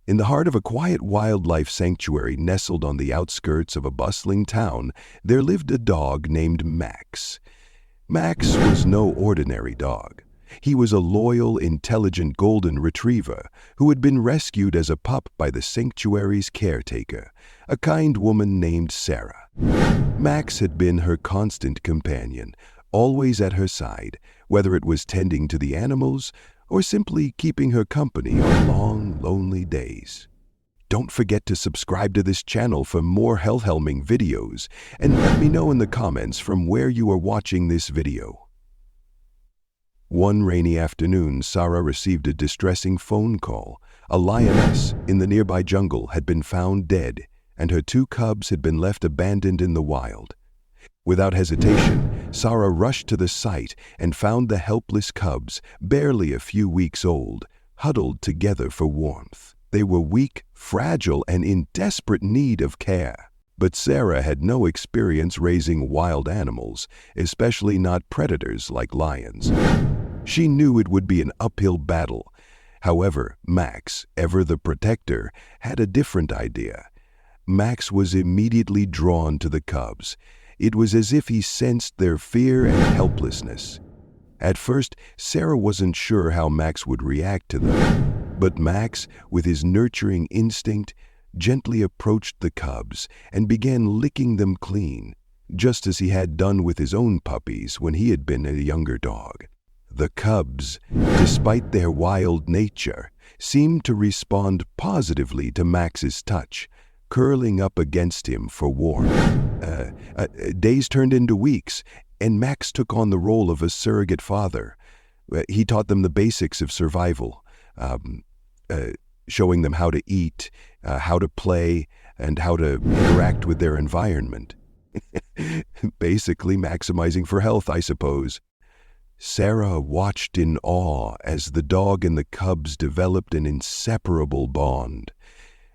In the heart of a quiet wildlife sanctuary nestled on the outskirts of a bustling town, there lived a dog named Max. Max was no ordinary dog. He was a loyal, intelligent golden retriever who had been rescued as a pup by the sanctuary's caretaker, a kind woman named Sarah. Max had been her constant companion, always at her side, whether it was tending to the animals or simply keeping her company on long, lonely days. Don't forget to subscribe to this channel for more health-helming videos, and let me know in the comments from where you are watching this video. One rainy afternoon, Sarah received a distressing phone call. A lioness in the nearby jungle had been found dead, and her 2 cubs had been left abandoned in the wild. Without hesitation, Sarah rushed to the site and found the helpless cubs, barely a few weeks old, huddled together for warmth. They were weak, fragile, and in desperate need of care. But Sarah had no experience raising wild animals, especially not predators like lions. She knew it would be an uphill battle. However, Max, ever the protector, had a different idea. Max was immediately drawn to the cubs. It was as if he sensed their fear and helplessness. At first, Sarah wasn't sure how Max would react to them. But Max, with his nurturing instinct, gently approached the cubs and began licking them clean, just as he had done with his own puppies when he had been a younger dog. The cubs, despite their wild nature, seemed to respond positively to Max's touch, curling up against him for warmth. Days turned into weeks, and Max took on the role of a surrogate father. He taught them the basics of survival, showing them how to eat, how to play, and how to interact with their environment. Basically maximizing for health, I suppose. Sarah watched in awe as the dog and the cubs developed an inseparable bond.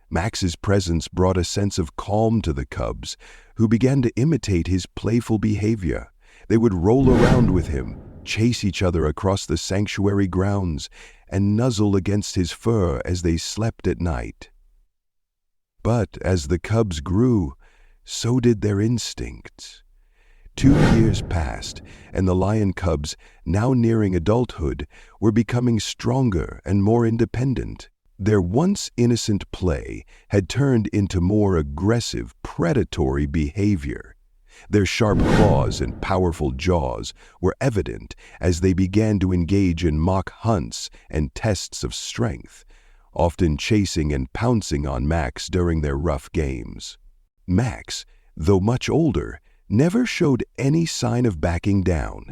Max's presence brought a sense of calm to the cubs, who began to imitate his playful behavior. They would roll around with him, chase each other across the sanctuary grounds, and nuzzle against his fur as they slept at night. But as the cubs grew, so did their instincts. 2 years passed, and the lion cubs, now nearing adulthood, were becoming stronger and more independent. Their once innocent play had turned into more aggressive, predatory behavior. Their sharp claws and powerful jaws were evident as they began to engage in mock hunts and tests of strength, often chasing and pouncing on Max during their rough games. Max, though much older, never showed any sign of backing down.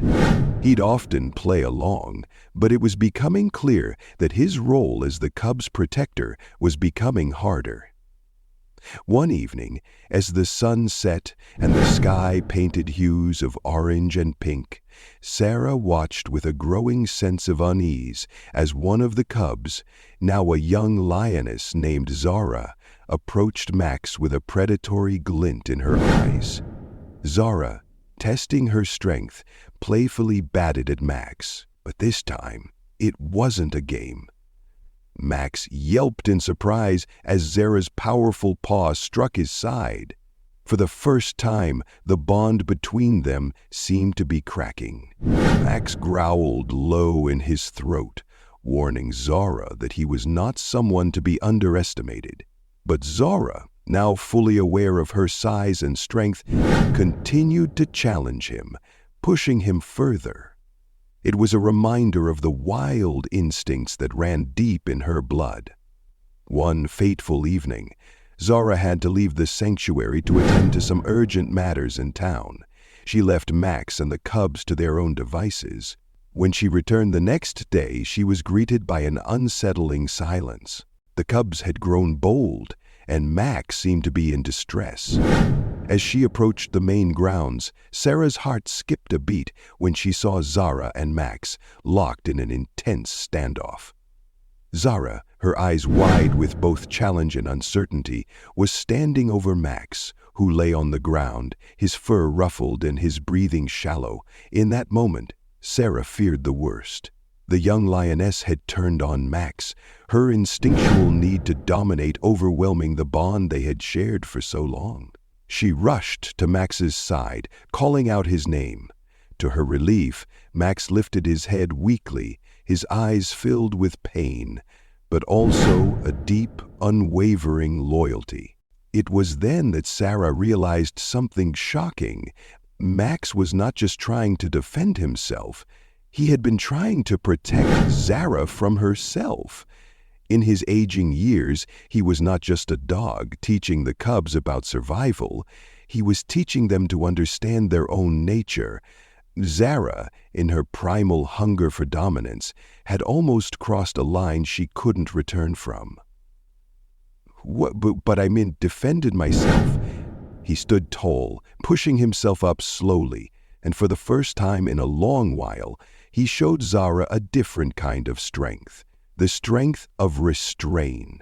He'd often play along, but it was becoming clear that his role as the cubs' protector was becoming harder. One evening, as the sun set and the sky painted hues of orange and pink, Sarah watched with a growing sense of unease as one of the cubs, now a young lioness named Zara, approached Max with a predatory glint in her eyes. Zara, testing her strength, playfully batted at Max, but this time it wasn't a game. Max yelped in surprise as Zara's powerful paw struck his side. For the first time, the bond between them seemed to be cracking. Max growled low in his throat, warning Zara that he was not someone to be underestimated. But Zara, now fully aware of her size and strength, continued to challenge him, pushing him further. It was a reminder of the wild instincts that ran deep in her blood. One fateful evening, Zara had to leave the sanctuary to attend to some urgent matters in town. She left Max and the cubs to their own devices. When she returned the next day, she was greeted by an unsettling silence. The cubs had grown bold, and Max seemed to be in distress. As she approached the main grounds, Sarah's heart skipped a beat when she saw Zara and Max locked in an intense standoff. Zara, her eyes wide with both challenge and uncertainty, was standing over Max, who lay on the ground, his fur ruffled and his breathing shallow. In that moment, Sarah feared the worst. The young lioness had turned on Max, her instinctual need to dominate overwhelming the bond they had shared for so long. She rushed to Max's side, calling out his name. To her relief, Max lifted his head weakly, his eyes filled with pain, but also a deep, unwavering loyalty. It was then that Sarah realized something shocking. Max was not just trying to defend himself, he had been trying to protect Zara from herself. In his aging years, he was not just a dog teaching the cubs about survival, he was teaching them to understand their own nature. Zara, in her primal hunger for dominance, had almost crossed a line she couldn't return from. But I mean, defended myself. He stood tall, pushing himself up slowly, and for the first time in a long while, he showed Zara a different kind of strength, the strength of restraint.